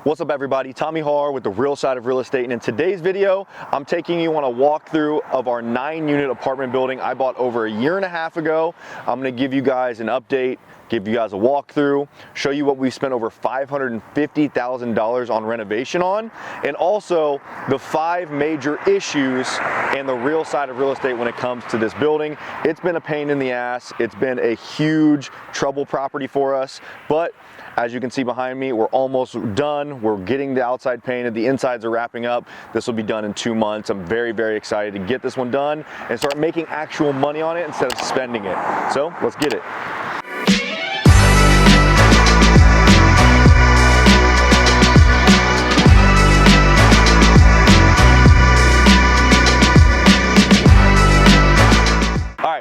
What's up everybody, Tommy Har with the Real Side of Real Estate, and in today's video, I'm taking you on a walkthrough of our 9-unit apartment building I bought over a year and a half ago. I'm gonna give you guys an update, give you guys a walkthrough, show you what we spent over $550,000 on renovation on, and also the 5 major issues and the real side of real estate when it comes to this building. It's been a pain in the ass. It's been a huge trouble property for us, but as you can see behind me, we're almost done. We're getting the outside painted. The insides are wrapping up. This will be done in 2 months. I'm very, very excited to get this one done and start making actual money on it instead of spending it. So let's get it.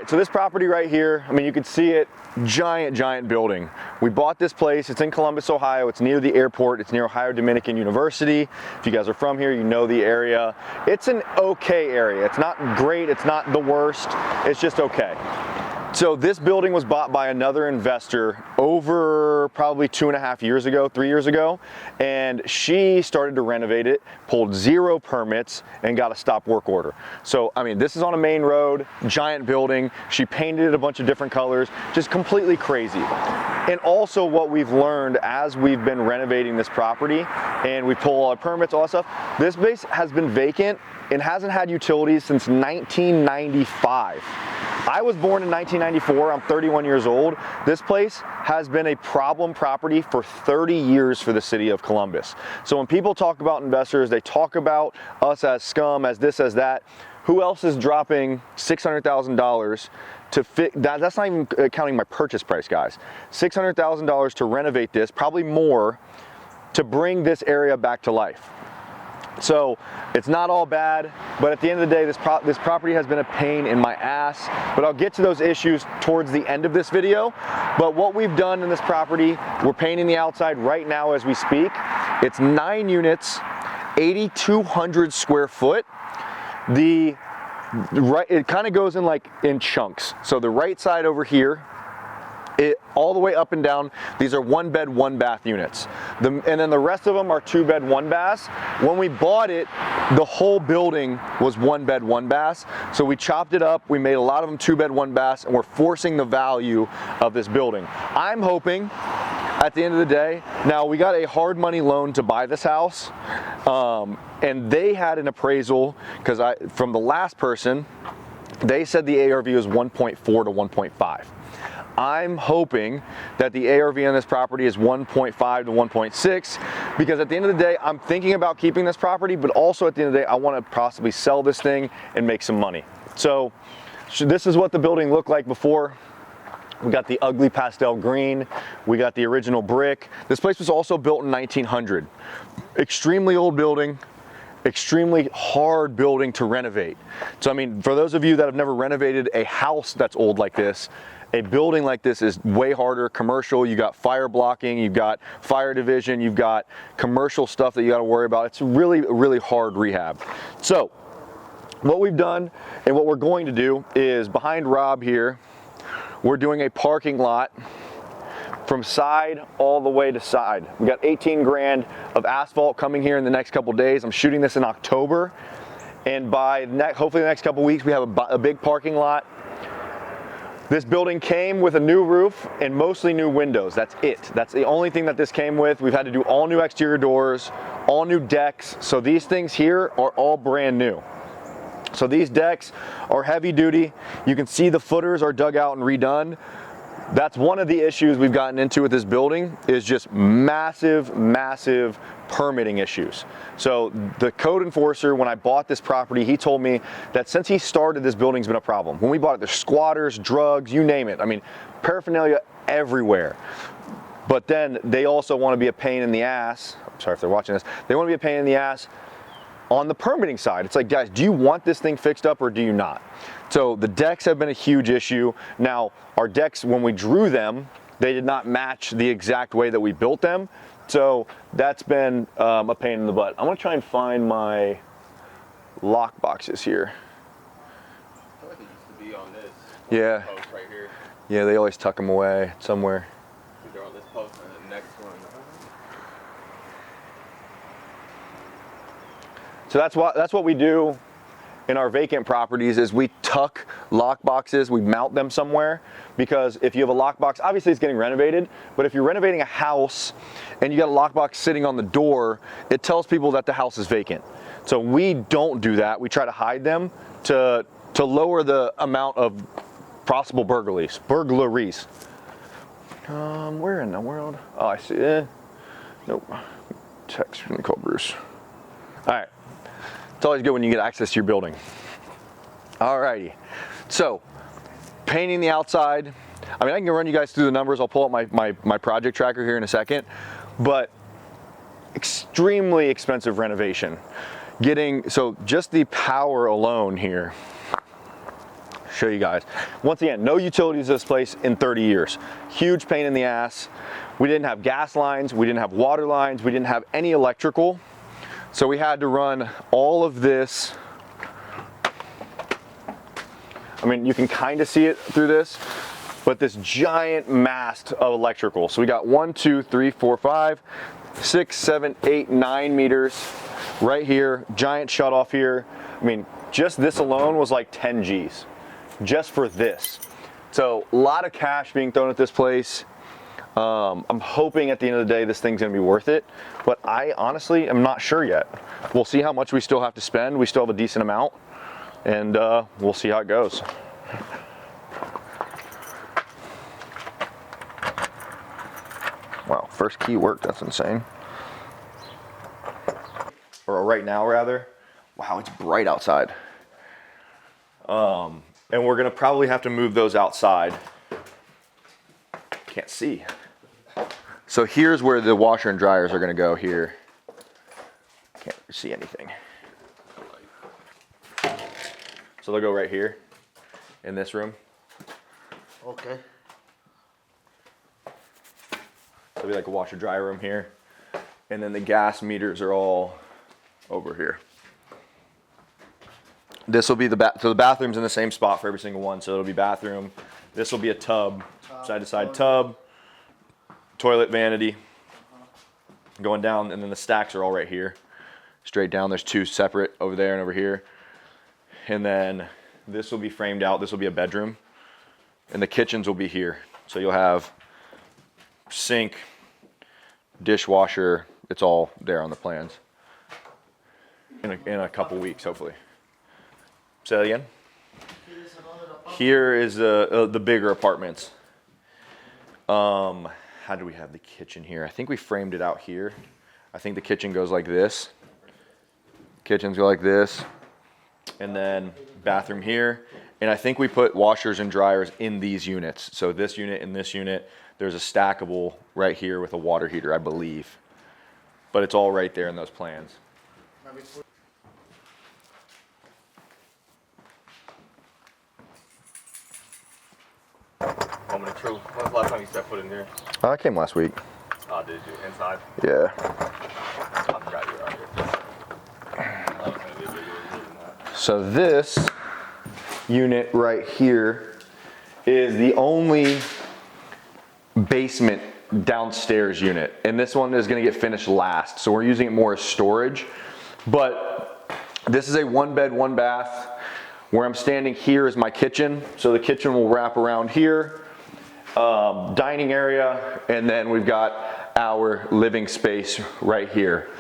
So this property right here, I mean, you can see it, giant building. We bought this place, it's in Columbus, Ohio. It's near the airport, it's near Ohio Dominican University. If you guys are from here, you know the area. It's an okay area. It's not great, it's not the worst, it's just okay. So this building was bought by another investor over probably 2.5 years ago, 3 years ago, and she started to renovate it, pulled 0 permits, and got a stop work order. So, I mean, this is on a main road, giant building. She painted it a bunch of different colors, just completely crazy. And also what we've learned as we've been renovating this property, and we pull all our permits, all that stuff, this base has been vacant and hasn't had utilities since 1995. I was born in 1994, I'm 31 years old. This place has been a problem property for 30 years for the city of Columbus. So when people talk about investors, they talk about us as scum, as this, as that. Who else is dropping $600,000 to fit that? That's not even counting my purchase price, guys. $600,000 to renovate this, probably more, to bring this area back to life. So it's not all bad, but at the end of the day, this property has been a pain in my ass, but I'll get to those issues towards the end of this video. But what we've done in this property, we're painting the outside right now as we speak. It's 9 units, 8,200 square foot. It kind of goes in chunks. So the right side over here, all the way up and down, these are 1-bed, 1-bath units. And then the rest of them are 2-bed, 1-baths. When we bought it, the whole building was 1-bed, 1-baths. So we chopped it up, we made a lot of them 2-bed, 1-baths, and we're forcing the value of this building. I'm hoping, at the end of the day, now we got a hard money loan to buy this house, and they had an appraisal, because from the last person, they said the ARV was 1.4 to 1.5. I'm hoping that the ARV on this property is 1.5 to 1.6, because at the end of the day, I'm thinking about keeping this property, but also at the end of the day, I want to possibly sell this thing and make some money. So this is what the building looked like before. We got the ugly pastel green. We got the original brick. This place was also built in 1900. Extremely old building. Extremely hard building to renovate. So I mean, for those of you that have never renovated a house that's old like this, a building like this is way harder. Commercial, you got fire blocking, you've got fire division, you've got commercial stuff that you got to worry about. It's really hard rehab. So what we've done and what we're going to do is, behind Rob here, we're doing a parking lot from side all the way to side. We got 18 grand of asphalt coming here in the next couple days. I'm shooting this in October, and by hopefully the next couple weeks we have a big parking lot. This building came with a new roof and mostly new windows. That's it. That's the only thing that this came with. We've had to do all new exterior doors, all new decks. So these things here are all brand new. So these decks are heavy duty. You can see the footers are dug out and redone. That's one of the issues we've gotten into with this building, is just massive permitting issues. So the code enforcer, when I bought this property, he told me that since he started, this building's been a problem. When we bought it, there's squatters, drugs, you name it. I mean, paraphernalia everywhere. But then they also want to be a pain in the ass. I'm sorry if they're watching this. They want to be a pain in the ass on the permitting side. It's like, guys, do you want this thing fixed up or do you not? So the decks have been a huge issue. Now, our decks, when we drew them, they did not match the exact way that we built them. So that's been a pain in the butt. I'm gonna try and find my lock boxes here. I feel like it used to be on this. Yeah. Post right here. Yeah, they always tuck them away somewhere. They're on this post and the next one. So that's what we do in our vacant properties is we tuck lock boxes, we mount them somewhere, because if you have a lock box, obviously it's getting renovated, but if you're renovating a house and you got a lock box sitting on the door, it tells people that the house is vacant. So we don't do that. We try to hide them to lower the amount of possible burglaries. Where in the world? Oh, I see. Nope. Text, let me call Bruce. All right. It's always good when you get access to your building. Alrighty, so painting the outside. I mean, I can run you guys through the numbers. I'll pull up my project tracker here in a second, but extremely expensive renovation. So just the power alone here, show you guys. Once again, no utilities to this place in 30 years. Huge pain in the ass. We didn't have gas lines, we didn't have water lines, we didn't have any electrical. So we had to run all of this. I mean, you can kind of see it through this, but this giant mast of electrical. So we got 1, 2, 3, 4, 5, 6, 7, 8, 9 meters right here, giant shut off here. I mean, just this alone was like 10 G's just for this. So a lot of cash being thrown at this place. I'm hoping at the end of the day this thing's gonna be worth it, but I honestly am not sure yet. We'll see how much we still have to spend. We still have a decent amount, and we'll see how it goes. Wow, first key worked, that's insane. Or right now rather. Wow, it's bright outside. And we're gonna probably have to move those outside. Can't see. So here's where the washer and dryers are gonna go here. Can't see anything. So they'll go right here in this room. Okay. There'll be like a washer dryer room here. And then the gas meters are all over here. This will be so the bathroom's in the same spot for every single one. So it'll be bathroom. This will be a tub, side to side tub, toilet vanity, going down, and then the stacks are all right here. Straight down, there's two separate over there and over here. And then this will be framed out. This will be a bedroom. And the kitchens will be here. So you'll have sink, dishwasher, it's all there on the plans. In a couple weeks, hopefully. Say that again? Here is the bigger apartments. How do we have the kitchen here? I think we framed it out here. I think the kitchen goes like this. Kitchens go like this. And then bathroom here. And I think we put washers and dryers in these units. So this unit and this unit, there's a stackable right here with a water heater, I believe. But it's all right there in those plans. Moment of truth. When's the last time you stepped foot in here? I came last week. Oh, did you? Inside? Yeah. I forgot you were out here. I was gonna be a bigger than that. So this unit right here is the only basement downstairs unit. And this one is gonna get finished last. So we're using it more as storage. But this is a 1 bed, 1 bath. Where I'm standing here is my kitchen. So the kitchen will wrap around here. Dining area, and then we've got our living space right here.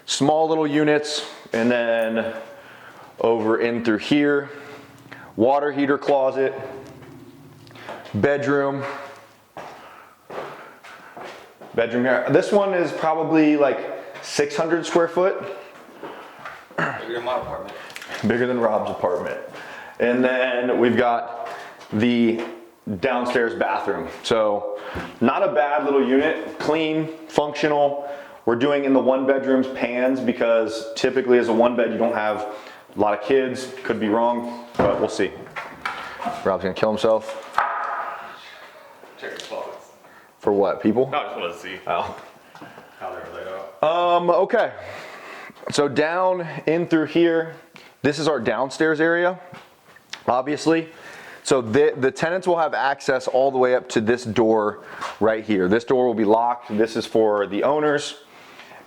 Small little units, and then over in through here, water heater closet, bedroom here. This one is probably like 600 square foot. Bigger than my apartment. Bigger than Rob's apartment. And then we've got the downstairs bathroom. So not a bad little unit, clean, functional. We're doing in the 1 bedrooms pans because typically as a 1 bed you don't have a lot of kids. Could be wrong, but we'll see. Rob's gonna kill himself. Check the closets. For what, people? No, I just wanted to see Oh. how they were laid out. Okay. So down in through here, this is our downstairs area, obviously. So the tenants will have access all the way up to this door right here. This door will be locked. This is for the owners.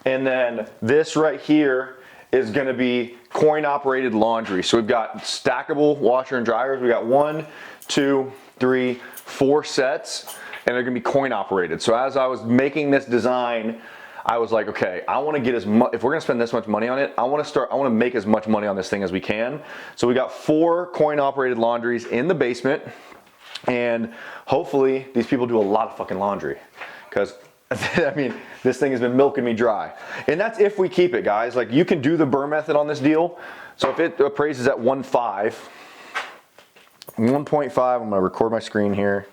And then this right here is gonna be coin operated laundry. So we've got stackable washer and dryers. We got 1, 2, 3, 4 sets, and they're gonna be coin operated. So as I was making this design, I was like, okay, I wanna get as much, if we're gonna spend this much money on it, I wanna make as much money on this thing as we can. So we got 4 coin operated laundries in the basement, and hopefully these people do a lot of fucking laundry, because I mean, this thing has been milking me dry. And that's if we keep it, guys. Like, you can do the burr method on this deal. So if it appraises at 1.5, I'm gonna record my screen here.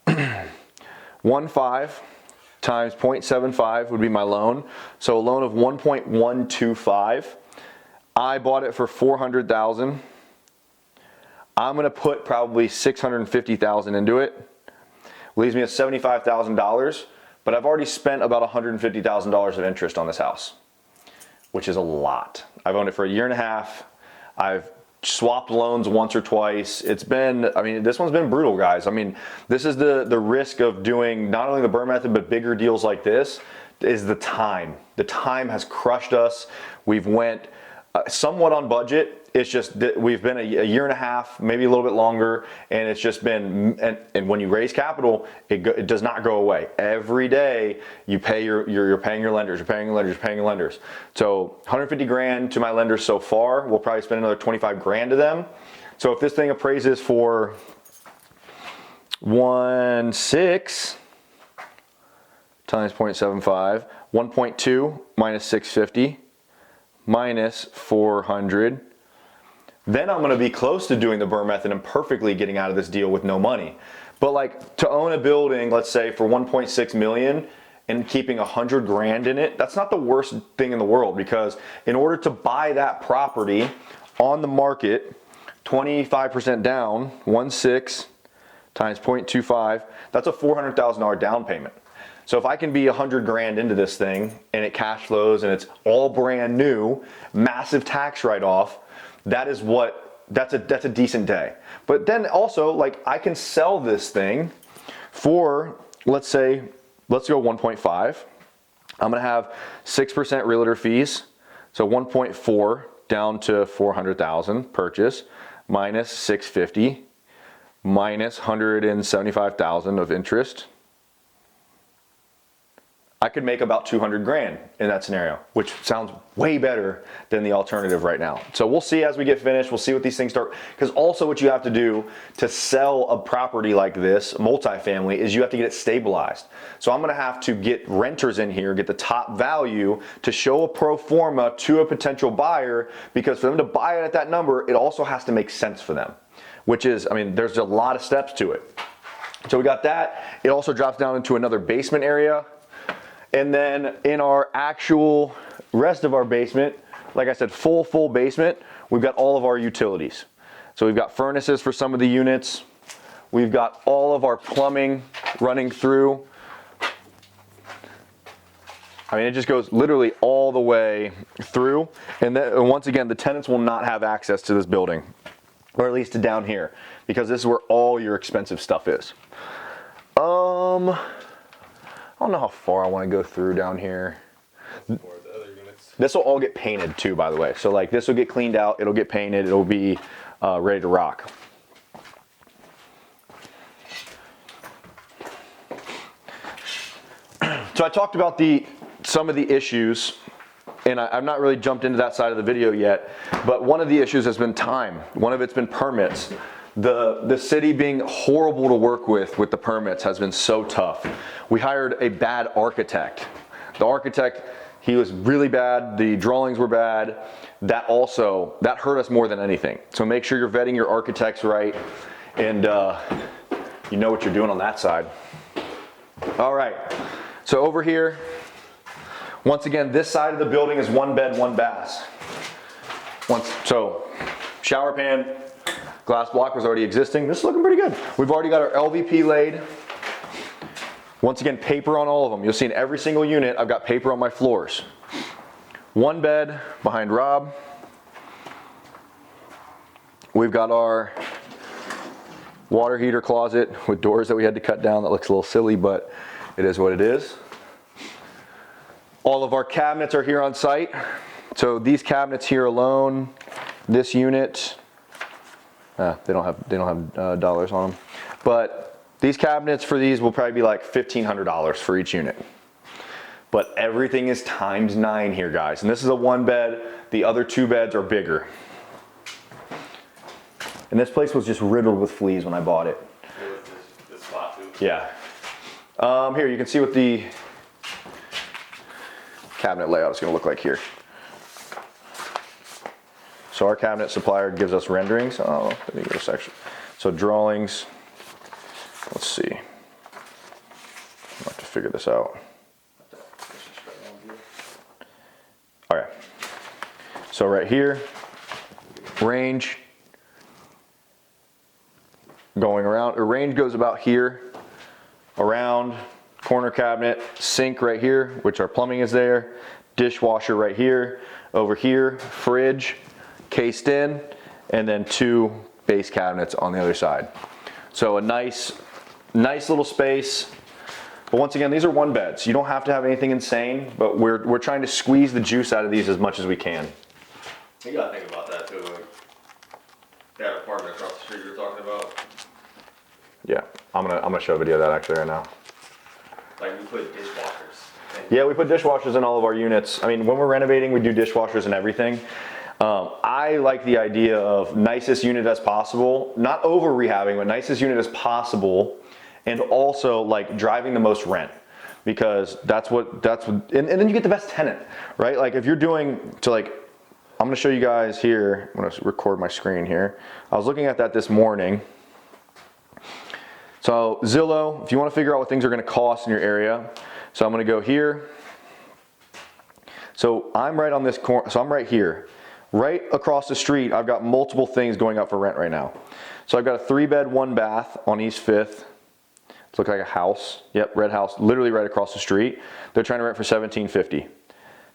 1.5 times 0.75 would be my loan. So a loan of 1.125. I bought it for 400,000. I'm gonna put probably 650,000 into it. Leaves me at $75,000, but I've already spent about $150,000 of interest on this house, which is a lot. I've owned it for a year and a half. I've swapped loans once or twice. It's been, I mean, this one's been brutal, guys. I mean, this is the risk of doing not only the burr method, but bigger deals like this, is the time. The time has crushed us. We've went somewhat on budget. It's just that we've been a year and a half, maybe a little bit longer, and it's just been, and when you raise capital, it does not go away. Every day you pay you're paying your lenders, you're paying your lenders, you're paying your lenders. So 150 grand to my lenders so far. We'll probably spend another 25 grand to them. So if this thing appraises for 1.6 times 0.75, 1.2 minus 650 minus 400. Then I'm gonna be close to doing the burr method and perfectly getting out of this deal with no money. But like, to own a building, let's say for 1.6 million and keeping 100 grand in it, that's not the worst thing in the world, because in order to buy that property on the market, 25% down, 1.6 times 0.25, that's a $400,000 down payment. So if I can be 100 grand into this thing and it cash flows and it's all brand new, massive tax write-off, that's a decent day. But then also, like, I can sell this thing for, let's go 1.5. I'm gonna have 6% realtor fees. So 1.4 down to 400,000 purchase, minus 650, minus 175,000 of interest. I could make about 200 grand in that scenario, which sounds way better than the alternative right now. So we'll see as we get finished, we'll see what these things start, because also what you have to do to sell a property like this, multifamily, is you have to get it stabilized. So I'm gonna have to get renters in here, get the top value to show a pro forma to a potential buyer, because for them to buy it at that number, it also has to make sense for them, which is, I mean, there's a lot of steps to it. So we got that. It also drops down into another basement area. And then in our actual rest of our basement, like I said, full basement, we've got all of our utilities. So we've got furnaces for some of the units. We've got all of our plumbing running through. I mean, it just goes literally all the way through. And then once again, the tenants will not have access to this building, or at least to down here, because this is where all your expensive stuff is. I don't know how far I want to go through down here. This will all get painted too, by the way. So like, this will get cleaned out, it'll get painted, it'll be ready to rock. So I talked about some of the issues, and I've not really jumped into that side of the video yet, but one of the issues has been time. One of it's been permits. The city being horrible to work with the permits has been so tough. We hired a bad architect. The architect, he was really bad, the drawings were bad. That hurt us more than anything. So make sure you're vetting your architects right, and you know what you're doing on that side. All right, so over here, once again, this side of the building is 1 bed, 1 bath. So shower pan, glass block was already existing. This is looking pretty good. We've already got our LVP laid. Once again, paper on all of them. You'll see in every single unit, I've got paper on my floors. 1 bed behind Rob. We've got our water heater closet with doors that we had to cut down. That looks a little silly, but it is what it is. All of our cabinets are here on site. So these cabinets here alone, this unit, they don't have dollars on them, but these cabinets for these will probably be like $1,500 for each unit. But everything is ×9 here, guys. And this is a 1 bed. The other 2 beds are bigger. And this place was just riddled with fleas when I bought it. This spot too. Yeah. Here, you can see what the cabinet layout is going to look like here. So our cabinet supplier gives us renderings. Oh, let me go section. So drawings. Let's see. I'll have to figure this out. Okay. So right here, range going around. Or range goes about here, around, corner cabinet, sink right here, which our plumbing is there, dishwasher right here, over here, fridge, cased in, and then 2 base cabinets on the other side. So a nice little space. But once again, these are 1 beds. You don't have to have anything insane, but we're trying to squeeze the juice out of these as much as we can. You gotta think about that too. Like that apartment across the street you were talking about. Yeah, I'm gonna show a video of that actually right now. Like we put dishwashers. Yeah, we put dishwashers in all of our units. I mean, when we're renovating, we do dishwashers and everything. I like the idea of nicest unit as possible, not over rehabbing, but nicest unit as possible, and also like driving the most rent, because that's what, and then you get the best tenant, right? Like if you're doing to like, I'm gonna show you guys here, I'm gonna record my screen here. I was looking at that this morning. So Zillow, if you wanna figure out what things are gonna cost in your area, so I'm gonna go here. So I'm right on this corner, so I'm right here. Right across the street, I've got multiple things going up for rent right now. So I've got a 3-bed, 1 bath on East 5th. It looks like a house. Yep, red house, literally right across the street. They're trying to rent for $1,750.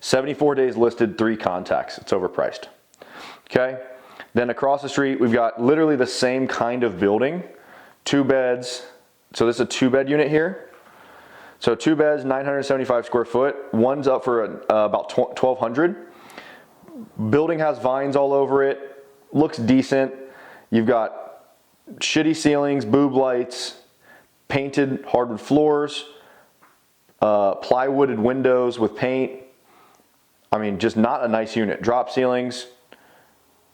74 days listed, 3 contacts. It's overpriced. Okay. Then across the street, we've got literally the same kind of building, 2 beds. So this is a 2-bed unit here. So 2 beds, 975 square foot. One's up for about 1,200. Building has vines all over it. Looks decent. You've got shitty ceilings, boob lights, painted hardwood floors, plywooded windows with paint. I mean, just not a nice unit. Drop ceilings.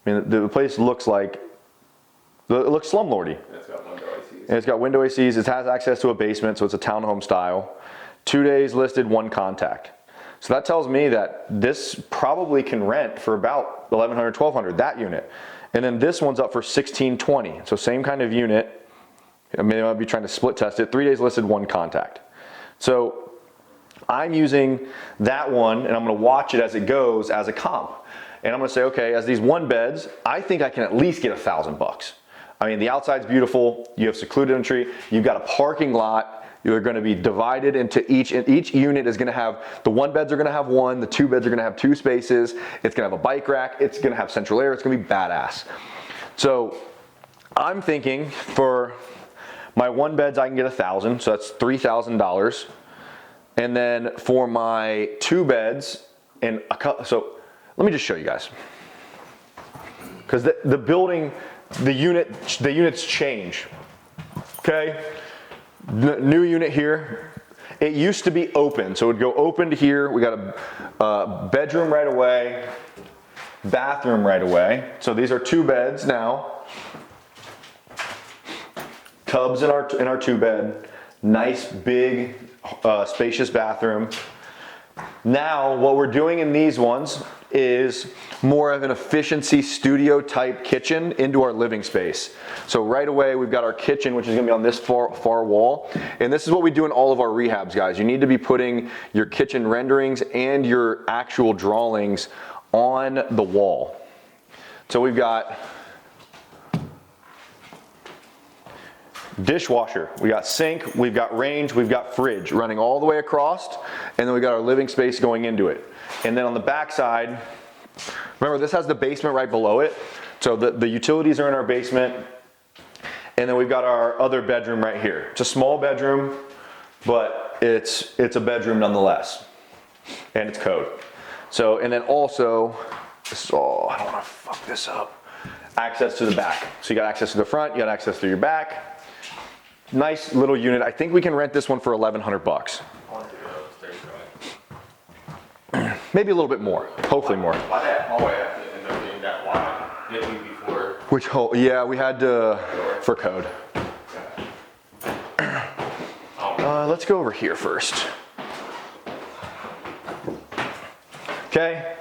I mean, the place looks like, it looks slumlordy. It's got window ACs. And it's got window ACs. It has access to a basement, so it's a townhome style. 2 days listed, 1 contact. So that tells me that this probably can rent for about $1,100, $1,200, that unit. And then this one's up for $1,620. So same kind of unit. I mean, they might be trying to split test it. 3 days listed, 1 contact. So I'm using that one, and I'm gonna watch it as it goes as a comp. And I'm gonna say, okay, as these 1 beds, I think I can at least get $1,000. I mean, the outside's beautiful. You have secluded entry. You've got a parking lot. You're gonna be divided into each unit is gonna have, the 1 beds are gonna have 1, the 2 beds are gonna have 2 spaces. It's gonna have a bike rack. It's gonna have central air. It's gonna be badass. So I'm thinking for my 1 beds, I can get $1,000, so that's $3,000. And then for my 2 beds, and so let me just show you guys. Because the building, the units change, okay? New unit here. It used to be open, so it would go open to here. We got a bedroom right away, bathroom right away. So these are 2 beds now. Tubs in our 2-bed. Nice big spacious bathroom. Now what we're doing in these ones is more of an efficiency studio type kitchen into our living space. So right away we've got our kitchen, which is gonna be on this far wall. And this is what we do in all of our rehabs, guys. You need to be putting your kitchen renderings and your actual drawings on the wall. So we've got dishwasher, we got sink, we've got range, we've got fridge running all the way across, and then we got our living space going into it. And then on the back side, remember this has the basement right below it, so the utilities are in our basement, and then we've got our other bedroom right here. It's a small bedroom, but it's a bedroom nonetheless. and it's code. So, and then also, this is all, I don't wanna fuck this up, access to the back. So you got access to the front, you got access to your back. Nice little unit. I think we can rent this one for 1,100 bucks. I want to go upstairs, right? Maybe a little bit more, hopefully more. Why that hallway have to end up being that wide? Didn't we before? Which hole? Yeah, we had to, for code. Let's go over here first. Okay,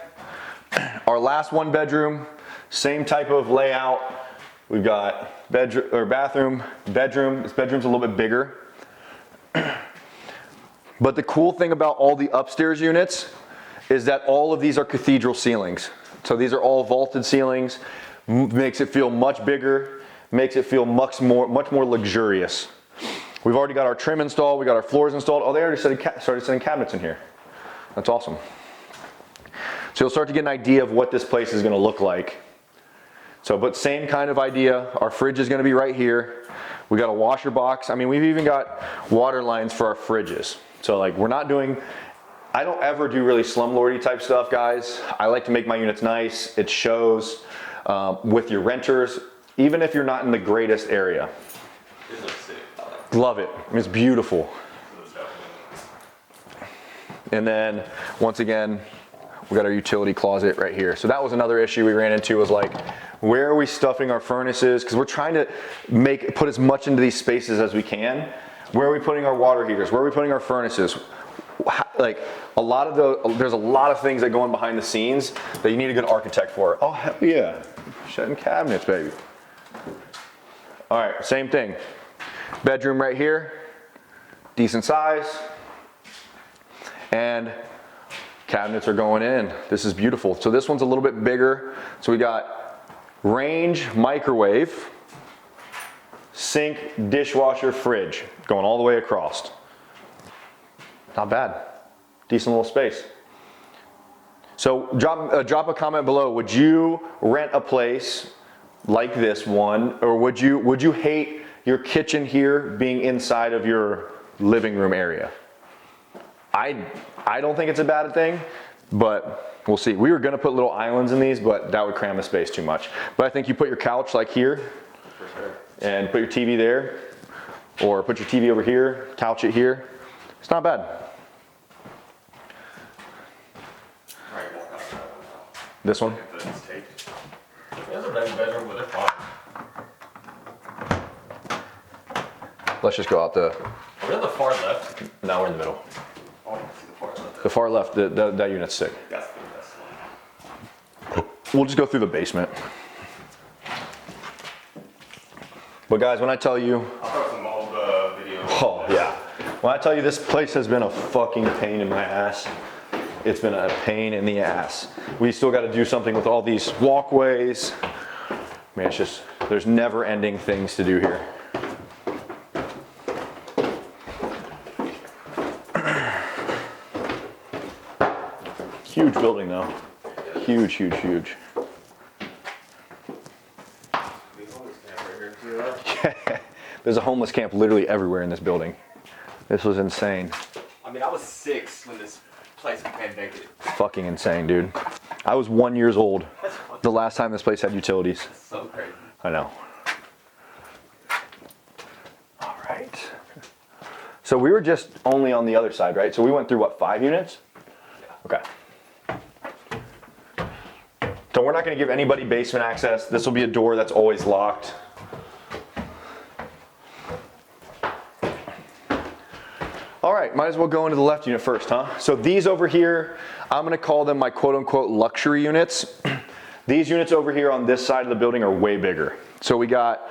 our last one bedroom, same type of layout. We've got bedroom or bathroom, bedroom. This bedroom's a little bit bigger. But the cool thing about all the upstairs units is that all of these are cathedral ceilings. So these are all vaulted ceilings, makes it feel much bigger, makes it feel much more luxurious. We've already got our trim installed, we got our floors installed. Oh, they already started setting cabinets in here. That's awesome. So you'll start to get an idea of what this place is gonna look like. So, but same kind of idea. Our fridge is gonna be right here. We got a washer box. I mean, we've even got water lines for our fridges. So like, we're not doing, I don't ever do really slumlordy type stuff, guys. I like to make my units nice. It shows with your renters, even if you're not in the greatest area. This looks sick. Love it. It's beautiful. And then once again, we got our utility closet right here. So that was another issue we ran into, was like, where are we stuffing our furnaces? Because we're trying to put as much into these spaces as we can. Where are we putting our water heaters? Where are we putting our furnaces? Like there's a lot of things that go on behind the scenes that you need a good architect for. Oh, hell yeah. Shedding cabinets, baby. All right, same thing. Bedroom right here, decent size. And cabinets are going in. This is beautiful. So this one's a little bit bigger. So we got range, microwave, sink, dishwasher, fridge, going all the way across. Not bad. Decent little space. So drop a comment below. Would you rent a place like this one, or would you hate your kitchen here being inside of your living room area? I don't think it's a bad thing, but we'll see. We were gonna put little islands in these, but that would cram the space too much. But I think you put your couch like here, For sure. and put your TV there, or put your TV over here, couch it here. It's not bad. Right, walk out that one now. This one? If it's taped. There's a nice bedroom, but they're fine. Let's just go out the, We're in the far left. now we're in the middle. Oh, I see the far left. The far left, that unit's sick. That's the best one. We'll just go through the basement. But guys, when I tell you, I'll throw some old videos. oh yeah. When I tell you this place has been a fucking pain in my ass, it's been a pain in the ass. We still got to do something with all these walkways. Man, it's just, there's never ending things to do here. Huge building though. Huge, huge, huge. There's a homeless camp literally everywhere in this building. This was insane. I mean, I was 6 when this place became vacant. Fucking insane, dude. I was 1 year old the last time this place had utilities. That's so crazy. I know. All right. So we were just only on the other side, right? So we went through what, 5 units? Okay. So we're not gonna give anybody basement access. This will be a door that's always locked. All right, might as well go into the left unit first, huh? So these over here, I'm gonna call them my quote unquote luxury units. These units over here on this side of the building are way bigger. So we got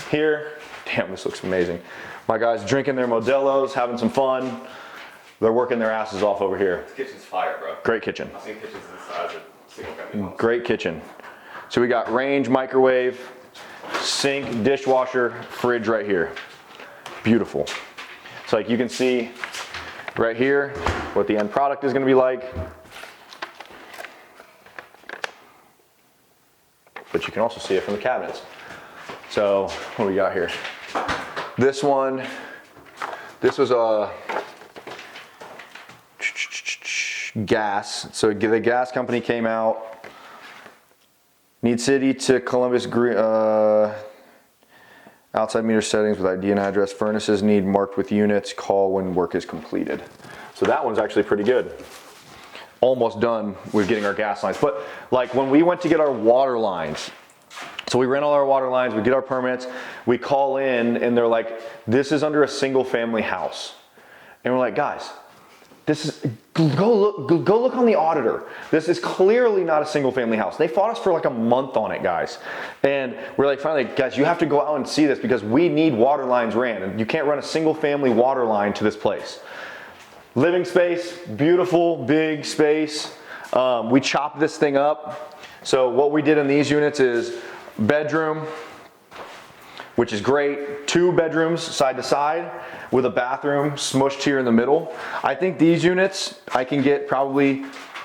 here, damn, this looks amazing. My guys drinking their Modelo's, having some fun. They're working their asses off over here. This kitchen's fire, bro. Great kitchen. I've seen kitchens this size of single family homes. Great kitchen. So we got range, microwave, sink, dishwasher, fridge right here. Beautiful. So like you can see right here what the end product is going to be like. But you can also see it from the cabinets. So what do we got here? This one, this was a gas. So the gas company came out. Need city to Columbus, outside meter settings with ID and address. Furnaces need marked with units. Call when work is completed. So that one's actually pretty good. Almost done with getting our gas lines. But like when we went to get our water lines, so we ran all our water lines, we get our permits, we call in and they're like, this is under a single family house. And we're like, guys, this is, go look on the auditor. This is clearly not a single family house. They fought us for like a month on it, guys. And we're like, finally, guys, you have to go out and see this because we need water lines ran. And you can't run a single family water line to this place. Living space, beautiful, big space. We chopped this thing up. So what we did in these units is bedroom, which is great. 2 bedrooms side to side with a bathroom smushed here in the middle. I think these units I can get probably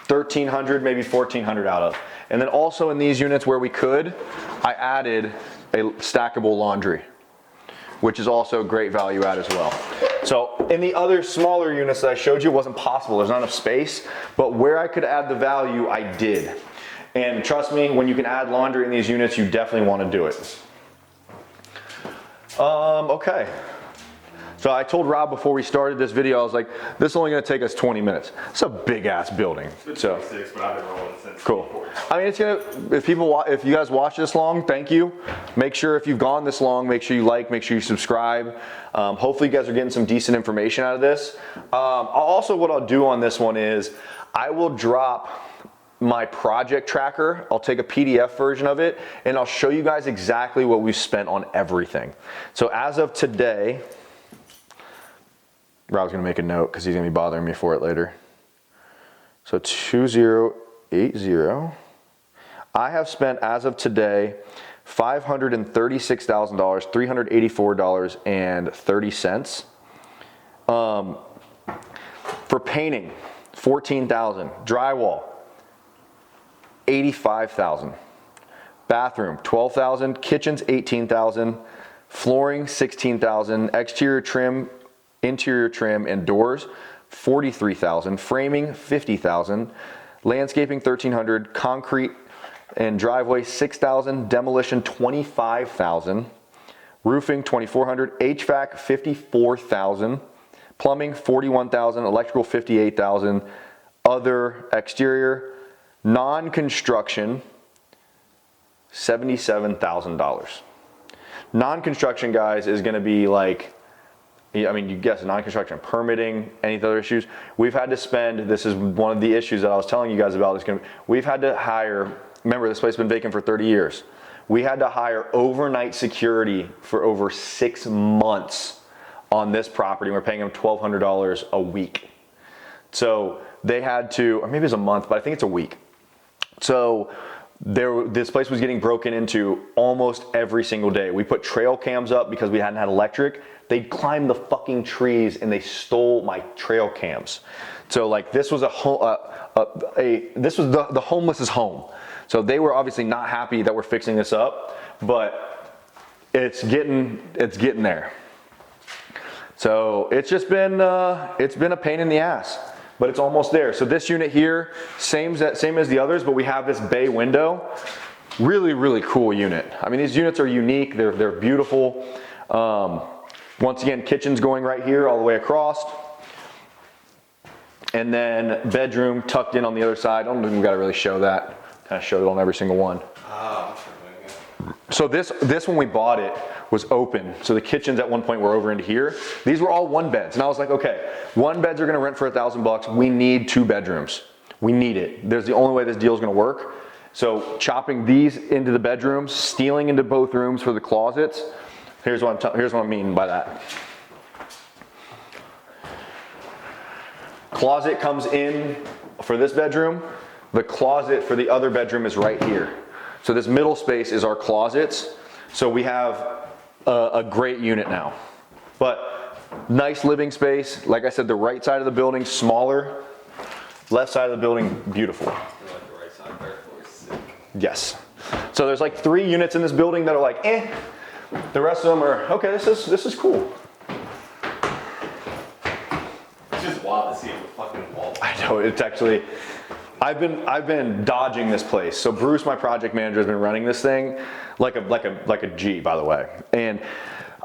1,300, maybe 1,400 out of. And then also in these units where we could, I added a stackable laundry, which is also great value add as well. So in the other smaller units that I showed you, it wasn't possible. There's not enough space, but where I could add the value, I did. And trust me, when you can add laundry in these units, you definitely want to do it. Okay. So I told Rob before we started this video, I was like, this is only gonna take us 20 minutes. It's a big ass building. It's So 26, but I've been rolling since. cool. I mean, it's gonna, if you guys watch this long, thank you. Make sure if you've gone this long, make sure you like, make sure you subscribe. Hopefully you guys are getting some decent information out of this. Also what I'll do on this one is I will drop my project tracker. I'll take a PDF version of it and I'll show you guys exactly what we've spent on everything. So as of today, Rob's gonna make a note because he's gonna be bothering me for it later. So 2080, I have spent as of today $536,000, $384.30. For painting, $14,000. Drywall, $85,000. Bathroom, $12,000. Kitchens, $18,000. Flooring, $16,000. Exterior trim, interior trim and doors, $43,000. Framing, $50,000. Landscaping, $1,300. Concrete and driveway, $6,000. Demolition, $25,000. Roofing, $2,400. HVAC, $54,000. Plumbing, $41,000. Electrical, $58,000. Other exterior, non-construction, $77,000. Non-construction, guys, is gonna be like, I mean, you guess non-construction, permitting, any other issues. We've had to spend, this is one of the issues that I was telling you guys about, we've had to hire, remember this place has been vacant for 30 years. We had to hire overnight security for over 6 months on this property. We're paying them $1,200 a week. So they had to, or maybe it's a month, but I think it's a week. So this place was getting broken into almost every single day. We put trail cams up because we hadn't had electric. They'd climb the fucking trees and they stole my trail cams. So like this was the homeless's home. So they were obviously not happy that we're fixing this up, but it's getting there. So it's just been it's been a pain in the ass, but it's almost there. So this unit here, same as the others, but we have this bay window. Really, really cool unit. I mean, these units are unique. They're beautiful. Once again, kitchen's going right here all the way across. And then bedroom tucked in on the other side. I don't think we gotta really show that. Kind of showed it on every single one. So this when we bought it was open. So the kitchens at one point were over into here. These were all 1 beds. And I was like, okay, 1 beds are gonna rent for $1,000. We need 2 bedrooms. We need it. There's the only way this deal is gonna work. So chopping these into the bedrooms, stealing into both rooms for the closets. Here's what I mean by that. Closet comes in for this bedroom. The closet for the other bedroom is right here. So this middle space is our closets. So we have a great unit now. But nice living space. Like I said, the right side of the building, smaller. Left side of the building, beautiful. You like the right side there for you, sick. Yes. So there's like 3 units in this building that are like, eh. The rest of them are, okay, this is cool. It's just wild to see the fucking wall. I know, it's actually, I've been dodging this place. So Bruce, my project manager, has been running this thing like a G, by the way. And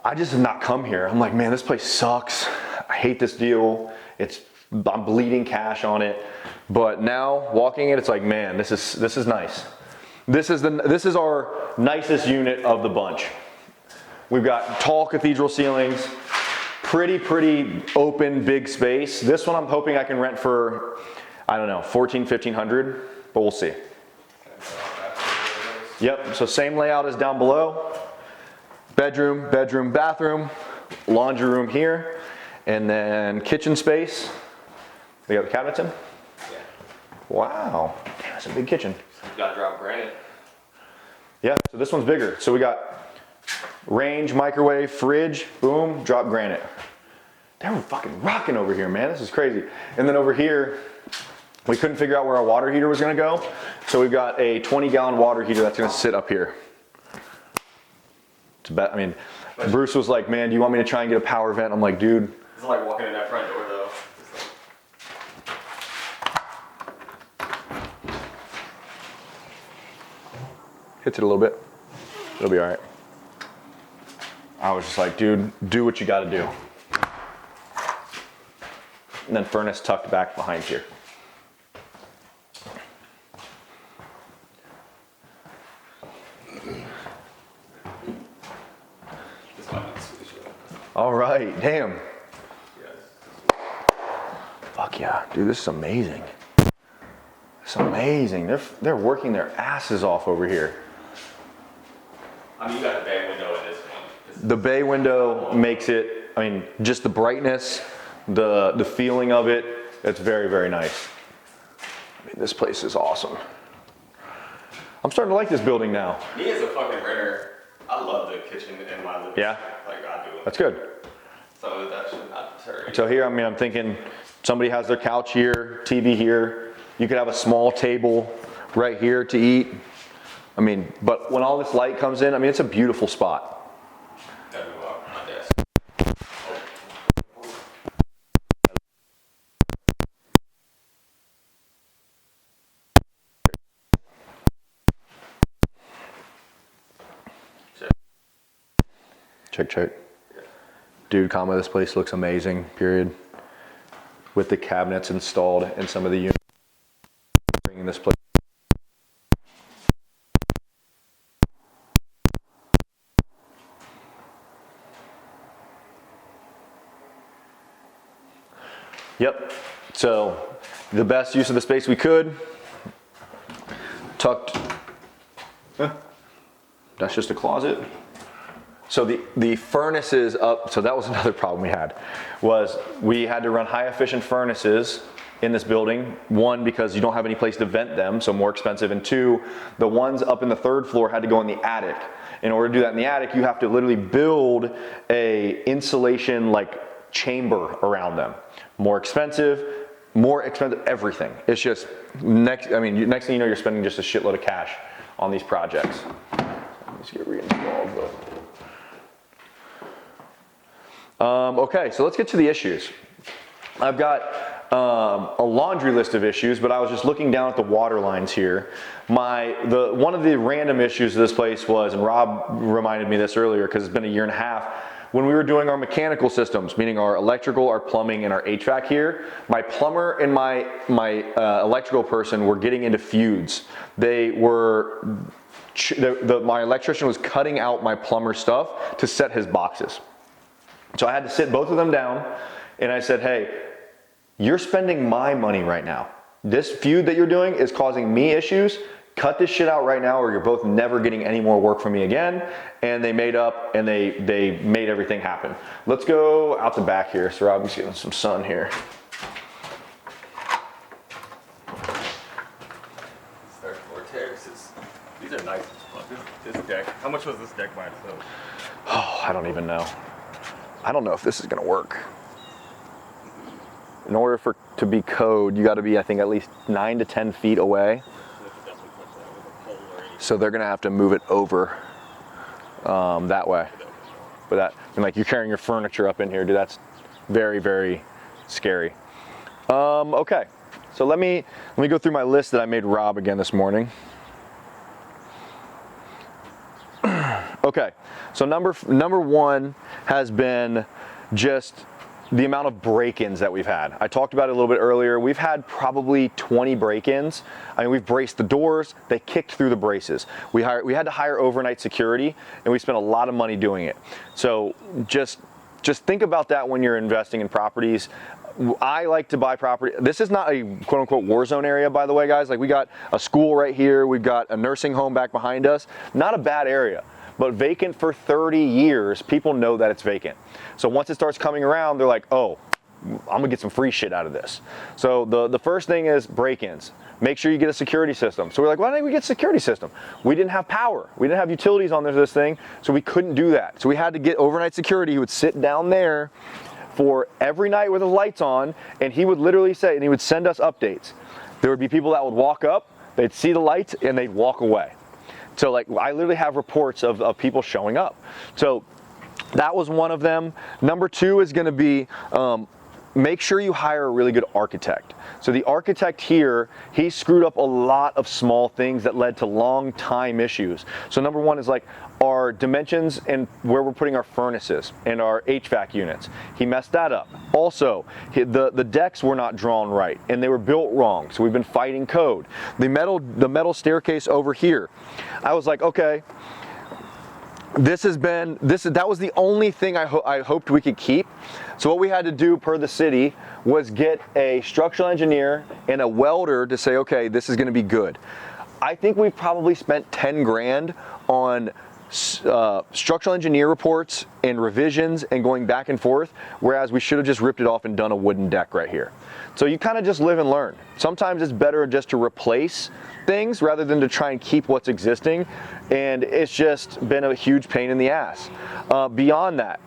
I just have not come here. I'm like, man, this place sucks. I hate this deal. I'm bleeding cash on it. But now walking it, it's like, man, this is nice. This is our nicest unit of the bunch. We've got tall cathedral ceilings, pretty open, big space. This one I'm hoping I can rent for, I don't know, $1,400-1,500, but we'll see. Yep, so same layout as down below. Bedroom, bathroom, laundry room here, and then kitchen space. We got the cabinets in? Yeah. Wow, damn, that's a big kitchen. You gotta drop granite. Yeah, so this one's bigger. So we got range, microwave, fridge, boom, drop granite. They were fucking rocking over here, man. This is crazy. And then over here, we couldn't figure out where our water heater was gonna go. So we've got a 20-gallon water heater that's gonna sit up here. I mean, Bruce was like, man, do you want me to try and get a power vent? I'm like, dude. It's like walking in that front door though. Hits it a little bit. It'll be all right. I was just like, dude, do what you gotta do. And then furnace tucked back behind here. This might be Swedish. All right, damn. Yes. Fuck yeah, dude, this is amazing. It's amazing. They're working their asses off over here. I mean, you got a bay window in this one. The bay window makes it, I mean, just the brightness, the feeling of it, it's very nice. I mean, this place is awesome. I'm starting to like this building now. Me as a fucking renter, I love the kitchen in my living room. Yeah? Like I do. That's good. So that should not deter you. So here, I mean, I'm thinking somebody has their couch here, TV here. You could have a small table right here to eat. I mean, but when all this light comes in, I mean, it's a beautiful spot. Gotta move out my desk. Check. Dude, this place looks amazing, period. With the cabinets installed in some of the units. Bringing this place. Yep, so the best use of the space we could. Tucked, that's just a closet. So the furnace is up, so that was another problem we had, was we had to run high efficient furnaces in this building. One, because you don't have any place to vent them, so more expensive. And two, the ones up in the third floor had to go in the attic. In order to do that in the attic, you have to literally build a insulation like chamber around them. More expensive everything. It's just, next thing you know, you're spending just a shitload of cash on these projects. Let's get reinstalled, but. Okay, so let's get to the issues. I've got a laundry list of issues, but I was just looking down at the water lines here. One of the random issues of this place was, and Rob reminded me of this earlier because it's been a year and a half, when we were doing our mechanical systems, meaning our electrical, our plumbing, and our HVAC here, my plumber and my electrical person were getting into feuds. They were, my electrician was cutting out my plumber stuff to set his boxes. So I had to sit both of them down and I said, hey, you're spending my money right now. This feud that you're doing is causing me issues. Cut this shit out right now or you're both never getting any more work from me again. And they made up and they made everything happen. Let's go out the back here so Robin's getting some sun here. Third floor terraces. These are nice. This deck. How much was this deck by itself? Oh, I don't even know. I don't know if this is gonna work. In order for to be code, you gotta be, I think, at least 9 to 10 feet away. So they're gonna have to move it over that way. But that, and like you're carrying your furniture up in here, dude, that's very, very scary. Okay, so let me go through my list that I made Rob again this morning. Okay, so number one has been just the amount of break-ins that we've had. I talked about it a little bit earlier. We've had probably 20 break-ins. I mean, we've braced the doors, they kicked through the braces. We had to hire overnight security, and we spent a lot of money doing it. So just think about that when you're investing in properties. I like to buy property. This is not a quote unquote war zone area, by the way, guys. Like, we got a school right here. We've got a nursing home back behind us. Not a bad area, but vacant for 30 years, people know that it's vacant. So once it starts coming around, they're like, oh, I'm gonna get some free shit out of this. So the first thing is break-ins. Make sure you get a security system. So we're like, why didn't we get a security system? We didn't have power. We didn't have utilities on this thing, so we couldn't do that. So we had to get overnight security who would sit down there for every night with the lights on, and he would literally say, and he would send us updates. There would be people that would walk up, they'd see the lights, and they'd walk away. So like, I literally have reports of people showing up. So that was one of them. Number two is gonna be, make sure you hire a really good architect. So the architect here, he screwed up a lot of small things that led to long time issues. So number one is like our dimensions and where we're putting our furnaces and our HVAC units. He messed that up. Also, the decks were not drawn right and they were built wrong. So we've been fighting code. The metal staircase over here, I was like, okay, that was the only thing I hoped we could keep. So what we had to do per the city was get a structural engineer and a welder to say, okay, this is gonna be good. I think we've probably spent 10 grand on structural engineer reports and revisions and going back and forth, whereas we should have just ripped it off and done a wooden deck right here. So you kind of just live and learn. Sometimes it's better just to replace things rather than to try and keep what's existing, and it's just been a huge pain in the ass. Beyond that,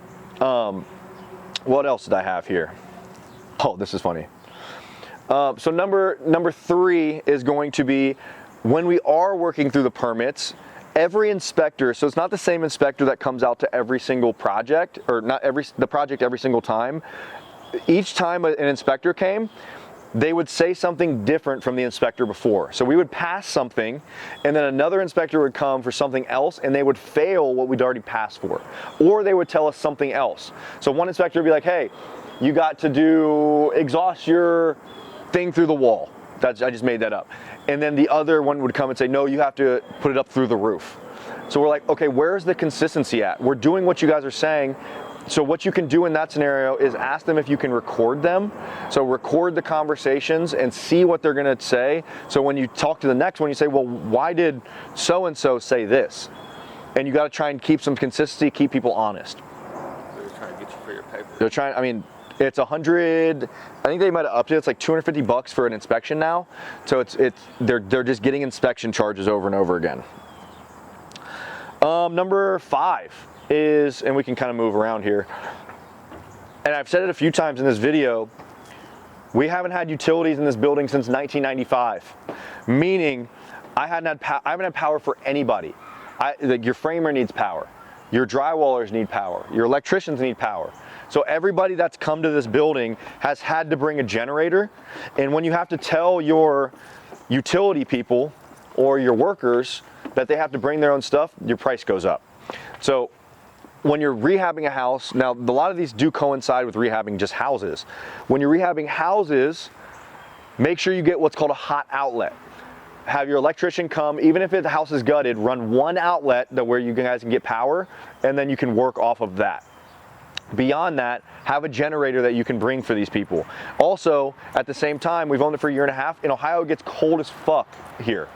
what else did I have here? Oh, this is funny. So number three is going to be when we are working through the permits, every inspector, so it's not the same inspector that comes out to every single project, or not the project every single time. Each time an inspector came, they would say something different from the inspector before. So we would pass something, and then another inspector would come for something else, and they would fail what we'd already passed for. Or they would tell us something else. So one inspector would be like, hey, you got to exhaust your thing through the wall. I just made that up. And then the other one would come and say, no, you have to put it up through the roof. So we're like, okay, where's the consistency at? We're doing what you guys are saying. So what you can do in that scenario is ask them if you can record them. So record the conversations and see what they're gonna say. So when you talk to the next one, you say, well, why did so-and-so say this? And you gotta try and keep some consistency, keep people honest. They're trying to get you for your paper. They're trying, I mean, it's 100, I think they might have upped it, it's like 250 bucks for an inspection now. So they're just getting inspection charges over and over again. Number five is, and we can kind of move around here, and I've said it a few times in this video, we haven't had utilities in this building since 1995, meaning I haven't had power for anybody. Like, your framer needs power, your drywallers need power, your electricians need power. So everybody that's come to this building has had to bring a generator, and when you have to tell your utility people or your workers that they have to bring their own stuff, your price goes up. So when you're rehabbing a house, now a lot of these do coincide with rehabbing just houses. When you're rehabbing houses, make sure you get what's called a hot outlet. Have your electrician come, even if the house is gutted, run one outlet where you guys can get power, and then you can work off of that. Beyond that, have a generator that you can bring for these people. Also, at the same time, we've owned it for a year and a half. In Ohio, it gets cold as fuck here.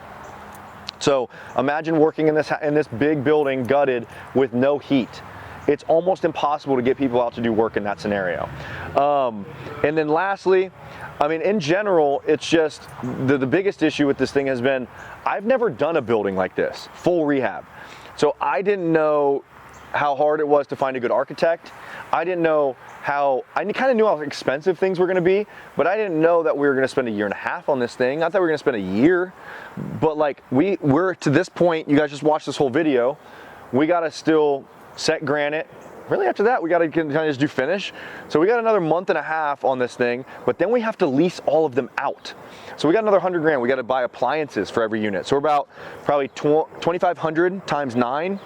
So imagine working in this big building gutted with no heat. It's almost impossible to get people out to do work in that scenario. And then lastly, I mean, in general, it's just the biggest issue with this thing has been, I've never done a building like this, full rehab. So I didn't know how hard it was to find a good architect. I didn't know I kind of knew how expensive things were gonna be, but I didn't know that we were gonna spend a year and a half on this thing. I thought we were gonna spend a year, but like we're to this point, you guys just watched this whole video, we gotta still set granite, really after that, we got to kind of just do finish. So we got another month and a half on this thing, but then we have to lease all of them out. So we got another 100 grand. We got to buy appliances for every unit. So we're about probably 2,500 times 9.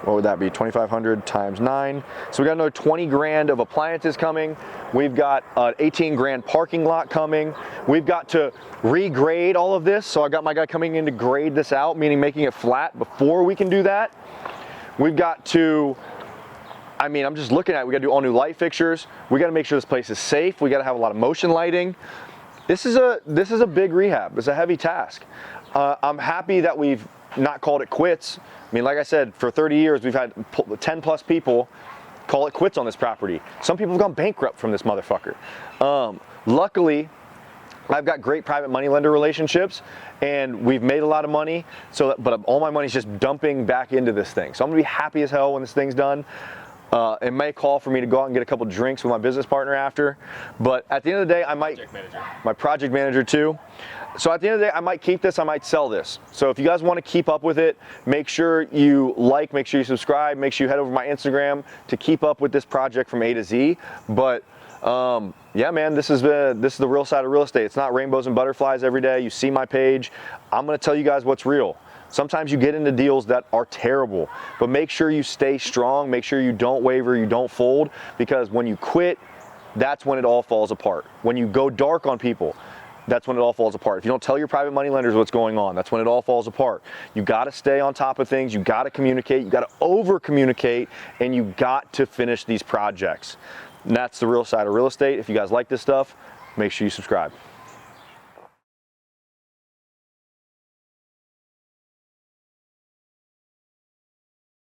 What would that be? 2,500 times 9. So we got another 20 grand of appliances coming. We've got an 18 grand parking lot coming. We've got to regrade all of this. So I got my guy coming in to grade this out, meaning making it flat before we can do that. We've got to, I mean, I'm just looking at it. We got to do all new light fixtures. We got to make sure this place is safe. We got to have a lot of motion lighting. This is a big rehab. It's a heavy task. I'm happy that we've not called it quits. I mean, like I said, for 30 years, we've had 10 plus people call it quits on this property. Some people have gone bankrupt from this motherfucker. Luckily, I've got great private money lender relationships, and we've made a lot of money. But all my money's just dumping back into this thing. So I'm gonna be happy as hell when this thing's done. It may call for me to go out and get a couple drinks with my business partner after, but at the end of the day, I might, my project manager too. So at the end of the day, I might keep this, I might sell this. So if you guys want to keep up with it, make sure you like, make sure you subscribe, make sure you head over to my Instagram to keep up with this project from A to Z. But yeah, man, this is the real side of real estate. It's not rainbows and butterflies every day. You see my page. I'm going to tell you guys what's real. Sometimes you get into deals that are terrible, but make sure you stay strong. Make sure you don't waver, you don't fold, because when you quit, that's when it all falls apart. When you go dark on people, that's when it all falls apart. If you don't tell your private money lenders what's going on, that's when it all falls apart. You got to stay on top of things. You got to communicate. You got to over communicate, and you got to finish these projects. And that's the real side of real estate. If you guys like this stuff, make sure you subscribe.